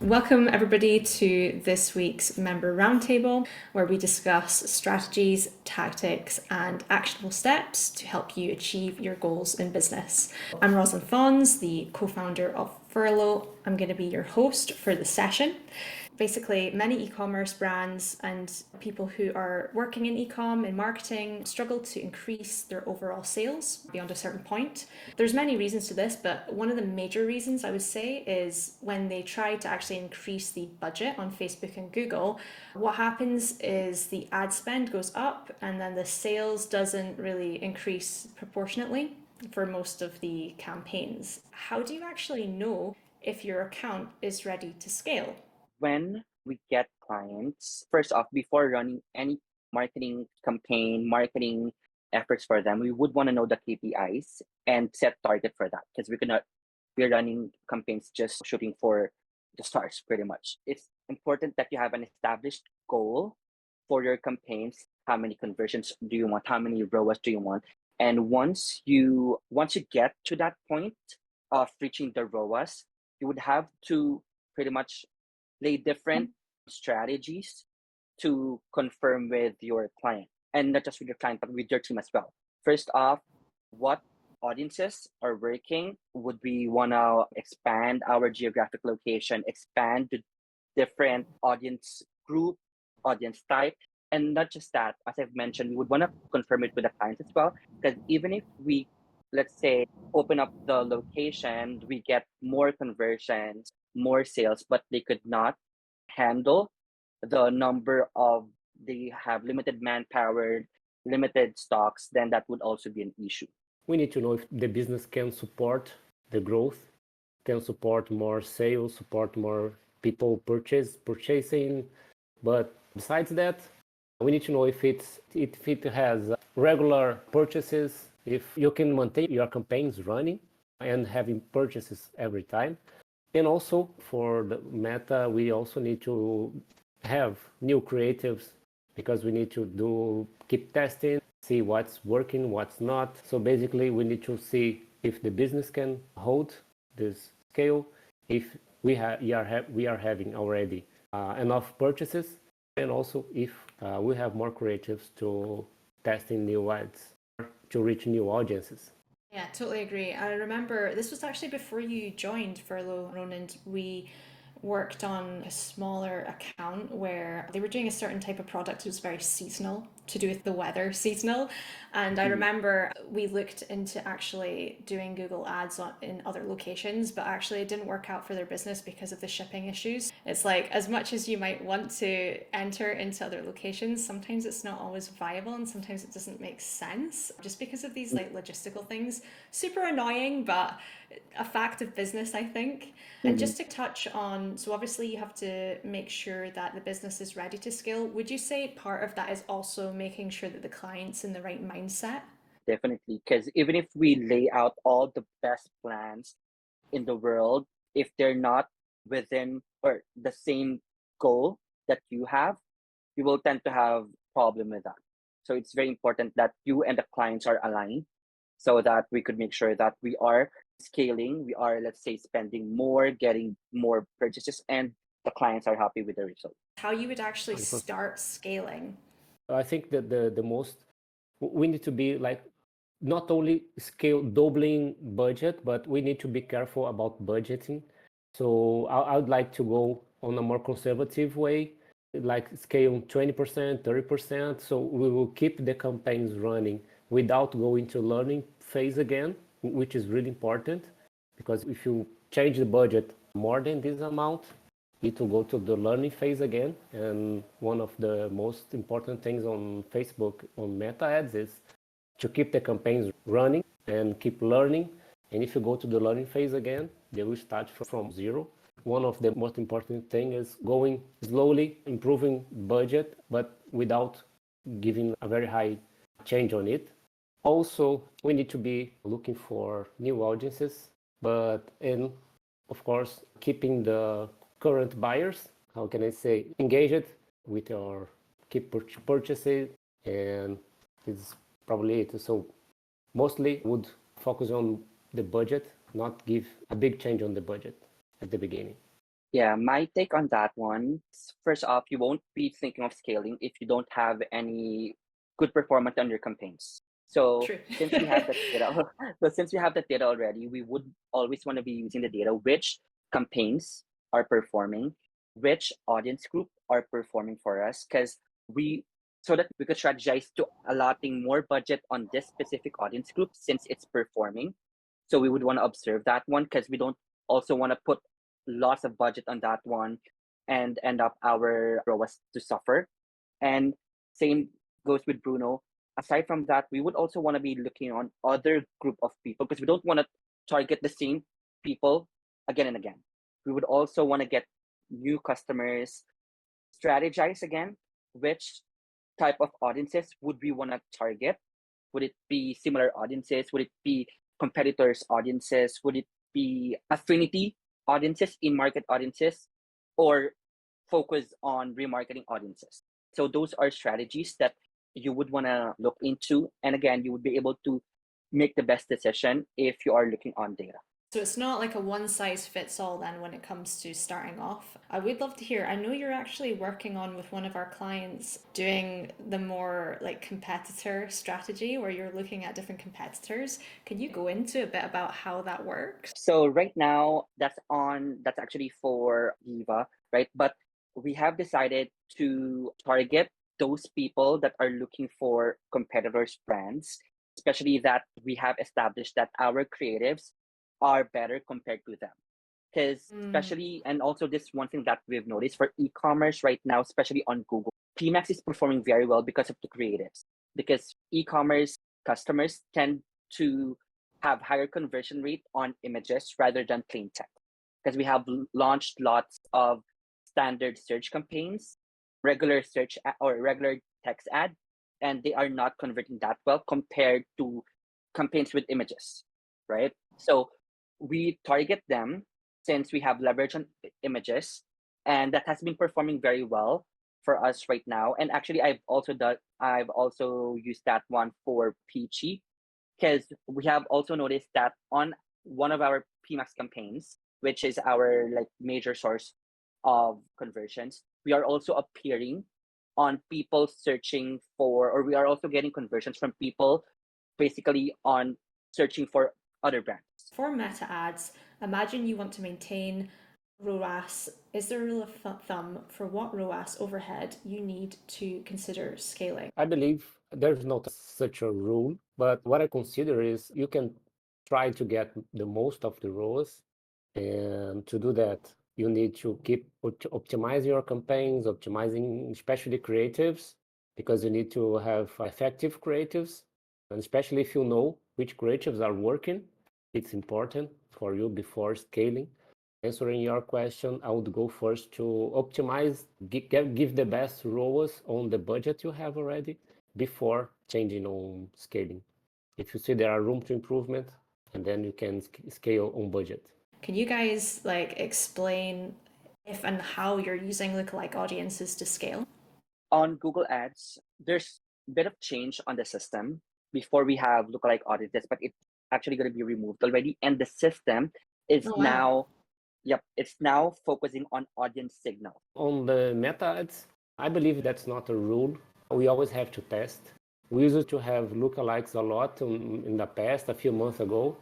Welcome everybody to this week's Member Roundtable, where we discuss strategies, tactics, and actionable steps to help you achieve your goals in business. I'm Rosalind Fons, the co-founder of Furlough. I'm going to be your host for the session. Basically, many e-commerce brands and people who are working in e-com and marketing struggle to increase their overall sales beyond a certain point. There's many reasons to this, but one of the major reasons I would say is when they try to actually increase the budget on Facebook and Google, what happens is the ad spend goes up and then the sales doesn't really increase proportionately for most of the campaigns. How do you actually know if your account is ready to scale? When we get clients, first off, before running any marketing campaign, marketing efforts for them, we would want to know the KPIs and set target for that, because we're running campaigns just shooting for the stars pretty much. It's important that you have an established goal for your campaigns. How many conversions do you want? How many ROAS do you want? And once you get to that point of reaching the ROAS, you would have to pretty much lay different strategies to confirm with your client, and not just with your client, but with your team as well. First off, what audiences are working? Would we want to expand our geographic location, expand to different audience group, audience type? And not just that, as I've mentioned, we would want to confirm it with the clients as well, because even if we, let's say, open up the location, we get more conversions, more sales, but they could not handle the number of, they have limited manpower, limited stocks, then that would also be an issue. We need to know if the business can support the growth, can support more sales, support more people purchasing. But besides that, we need to know if it has regular purchases, if you can maintain your campaigns running and having purchases every time. And also for the meta, we also need to have new creatives, because we need to keep testing, see what's working, what's not. So basically we need to see if the business can hold this scale, if we are having already enough purchases, and also if we have more creatives to testing new ads to reach new audiences. Yeah, totally agree. I remember this was actually before you joined Furlough, Roland. We worked on a smaller account where they were doing a certain type of product. It was very seasonal, to do with the weather, seasonal. And I remember we looked into actually doing Google ads in other locations, but actually it didn't work out for their business because of the shipping issues. It's like, as much as you might want to enter into other locations, sometimes it's not always viable and sometimes it doesn't make sense just because of these like logistical things. Super annoying, but a fact of business, I think. And just to touch on, so obviously you have to make sure that the business is ready to scale. Would you say part of that is also making sure that the client's in the right mindset? Definitely, because even if we lay out all the best plans in the world, if they're not within or the same goal that you have, you will tend to have problem with that. So it's very important that you and the clients are aligned, so that we could make sure that we are scaling, we are, let's say, spending more, getting more purchases, and the clients are happy with the result. How you would actually start scaling? I think that the most, we need to be like, not only scale doubling budget, but we need to be careful about budgeting. So I would like to go on a more conservative way, like scale 20%, 30%. So we will keep the campaigns running without going to learning phase again, which is really important, because if you change the budget more than this amount, it will go to the learning phase again. And one of the most important things on Facebook, on meta ads, is to keep the campaigns running and keep learning. And if you go to the learning phase again, they will start from zero. One of the most important things is going slowly, improving budget, but without giving a very high change on it. Also, we need to be looking for new audiences, and of course, keeping the current buyers, how can I say, engaged with our keep purchasing, and it's probably it. So mostly would focus on the budget, not give a big change on the budget at the beginning. Yeah, my take on that one. First off, you won't be thinking of scaling if you don't have any good performance on your campaigns. So True. since we have that data, so since we have that data already, we would always want to be using the data which campaigns are performing, which audience group are performing for us, because we so that we could strategize to allotting more budget on this specific audience group since it's performing. So we would want to observe that one because we don't also want to put lots of budget on that one and end up our ROAS to suffer. And same goes with Bruno. Aside from that, we would also want to be looking on other group of people because we don't want to target the same people again and again. We would also want to get new customers, strategize again which type of audiences would we want to target. Would it be similar audiences? Would it be competitors' audiences? Would it be affinity audiences, in market audiences, or focus on remarketing audiences? So those are strategies that you would want to look into. And again, you would be able to make the best decision if you are looking on data. So it's not like a one size fits all then when it comes to starting off. I would love to hear. I know you're actually working on with one of our clients doing the more like competitor strategy where you're looking at different competitors. Can you go into a bit about how that works? So right now that's actually for Viva, right? But we have decided to target those people that are looking for competitors' brands, especially that we have established that our creatives are better compared to them. Because especially, and also this one thing that we've noticed for e-commerce right now, especially on Google, PMax is performing very well because of the creatives. Because e-commerce customers tend to have higher conversion rate on images rather than plain text. Because we have launched lots of standard search campaigns, regular search or regular text ad, and they are not converting that well compared to campaigns with images, right? So we target them since we have leverage on images, and that has been performing very well for us right now. And actually, I've also used that one for Peachy because we have also noticed that on one of our PMAX campaigns, which is our like major source of conversions, we are also appearing on people searching for, or we are also getting conversions from people basically on searching for other brands. For meta ads, imagine you want to maintain ROAS. Is there a rule of thumb for what ROAS overhead you need to consider scaling? I believe there's not such a rule, but what I consider is you can try to get the most of the ROAS, and to do that, you need to keep optimize your campaigns, optimizing especially creatives, because you need to have effective creatives, and especially if you know which creatives are working, it's important for you before scaling. Answering your question, I would go first to optimize, give the best ROAS on the budget you have already before changing on scaling. If you see there are room to improvement, and then you can scale on budget. Can you guys like explain if and how you're using lookalike audiences to scale? On Google Ads, there's a bit of change on the system. Before we have lookalike audiences, but it's actually going to be removed already. And the system is it's now focusing on audience signal. On the meta ads, I believe that's not a rule. We always have to test. We used to have lookalikes a lot in the past, a few months ago.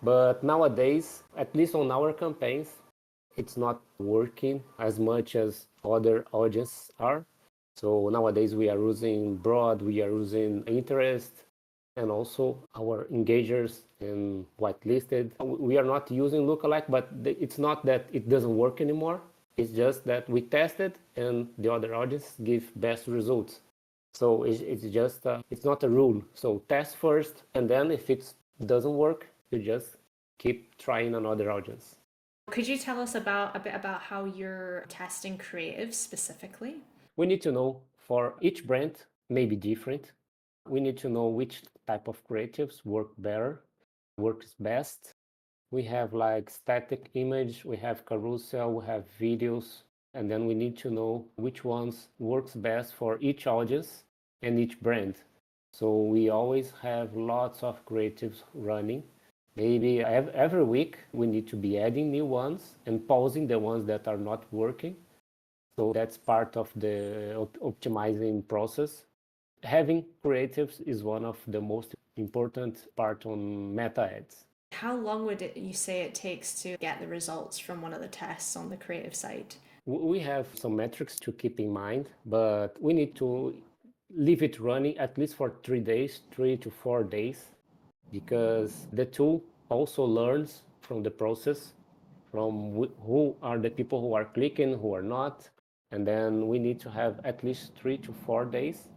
But nowadays, at least on our campaigns, it's not working as much as other audiences are. So nowadays we are using broad, we are using interest, and also our engagers and whitelisted. We are not using lookalike, but it's not that it doesn't work anymore. It's just that we tested and the other audience give best results. So it's just, it's not a rule. So test first, and then if it doesn't work, you just keep trying another audience. Could you tell us a bit about how you're testing creatives specifically? We need to know for each brand may be different. We need to know which type of creatives work better, works best. We have like static image, we have carousel, we have videos, and then we need to know which ones works best for each audience. and each brand. So we always have lots of creatives running. Maybe every week we need to be adding new ones and pausing the ones that are not working. So that's part of the optimizing process. Having creatives is one of the most important part on meta ads. How long would you say it takes to get the results from one of the tests on the creative side? We have some metrics to keep in mind, but we need to leave it running at least for 3 days, 3 to 4 days, because the tool also learns from the process, from who are the people who are clicking, who are not, and then we need to have at least 3 to 4 days.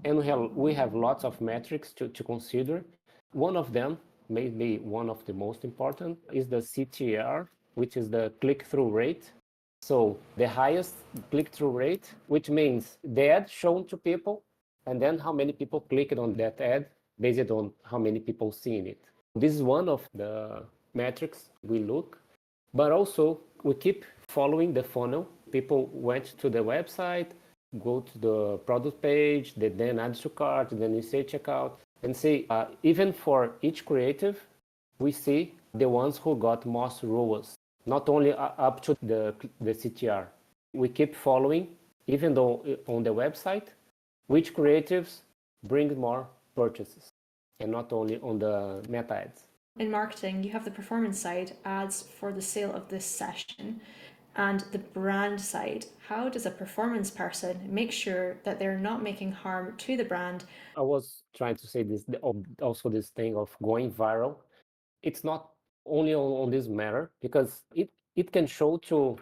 And we have lots of metrics to consider. One of them, maybe one of the most important, is the CTR, which is the click-through rate. So the highest click-through rate, which means the ad shown to people, and then how many people clicked on that ad based on how many people seen it. This is one of the metrics we look, but also we keep following the funnel. People went to the website, go to the product page, they then add to cart, then you say checkout, and see, even for each creative, we see the ones who got most ROAS, not only up to the CTR. We keep following, even though on the website, which creatives bring more purchases, and not only on the meta ads. In marketing, you have the performance side, ads for the sale of this session, and the brand side. How does a performance person make sure that they're not making harm to the brand? I was trying to say this, also this thing of going viral. It's not only on this matter, because it can show to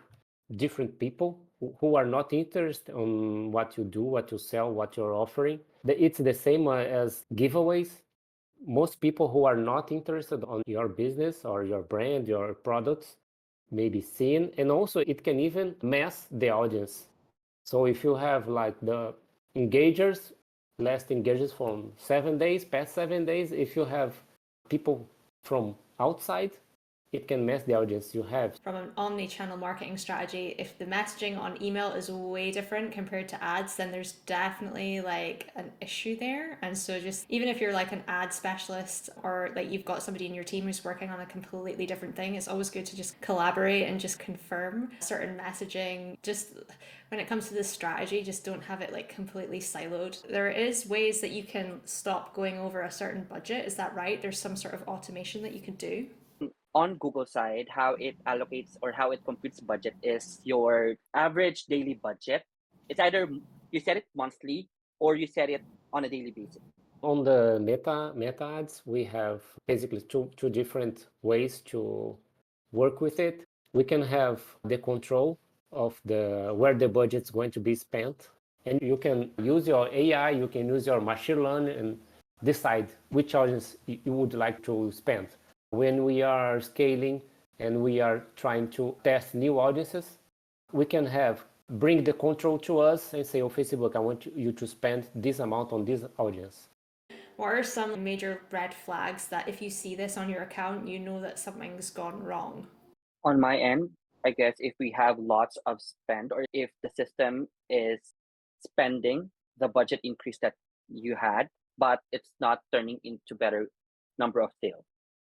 different people who are not interested on what you do, what you sell, what you're offering. It's the same as giveaways. Most people who are not interested on your business or your brand, your products, may be seen. And also it can even mask the audience. So if you have like the engagers, last engagers from 7 days, past 7 days, if you have people from outside, it can mess the audience you have. From an omni-channel marketing strategy, if the messaging on email is way different compared to ads, then there's definitely like an issue there. And so just even if you're like an ad specialist or like you've got somebody in your team who's working on a completely different thing, it's always good to just collaborate and just confirm certain messaging. Just when it comes to this strategy, just don't have it like completely siloed. There is ways that you can stop going over a certain budget. Is that right? There's some sort of automation that you can do. On Google side, how it allocates or how it computes budget is your average daily budget. It's either you set it monthly or you set it on a daily basis. On the meta ads, we have basically two different ways to work with it. We can have the control of where the budget's going to be spent, and you can use your AI, you can use your machine learning and decide which audience you would like to spend. When we are scaling and we are trying to test new audiences, we can bring the control to us and say, oh, Facebook, I want you to spend this amount on this audience. What are some major red flags that if you see this on your account, you know that something's gone wrong? On my end, I guess if we have lots of spend or if the system is spending the budget increase that you had, but it's not turning into better number of sales.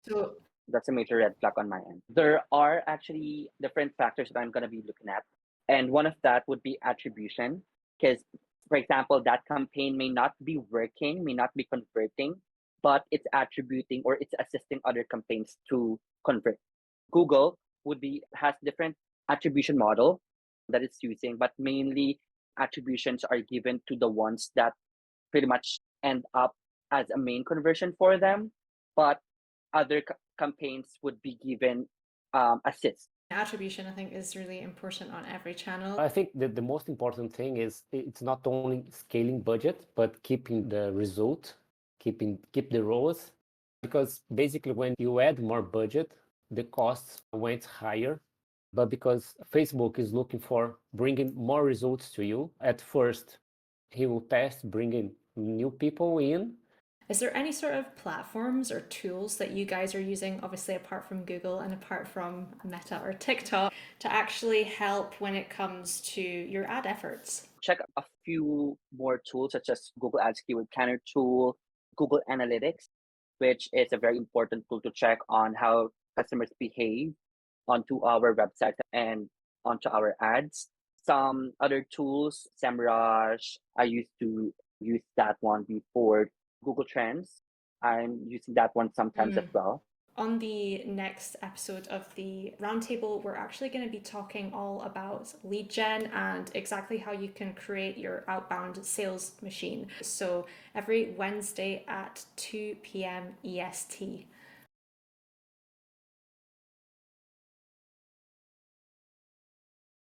So That's a major red flag on my end. There are actually different factors that I'm going to be looking at. And one of that would be attribution. Because, for example, that campaign may not be working, may not be converting, but it's attributing or it's assisting other campaigns to convert. Google has different attribution model that it's using, but mainly attributions are given to the ones that pretty much end up as a main conversion for them. But other campaigns would be given assist. attribution, I think, is really important on every channel. I think that the most important thing is it's not only scaling budget, but keeping the result, keep the ROAS, because basically when you add more budget, the costs went higher. But because Facebook is looking for bringing more results to you, at first he will test bringing new people in, Is there any sort of platforms or tools that you guys are using, obviously apart from Google and apart from Meta or TikTok, to actually help when it comes to your ad efforts? Check a few more tools such as Google Ads Keyword Planner tool, Google Analytics, which is a very important tool to check on how customers behave onto our website and onto our ads. Some other tools, SEMrush, I used to use that one before. Google Trends, I'm using that one sometimes as well. On the next episode of the Roundtable, we're actually going to be talking all about lead gen and exactly how you can create your outbound sales machine. So every Wednesday at 2 p.m. EST.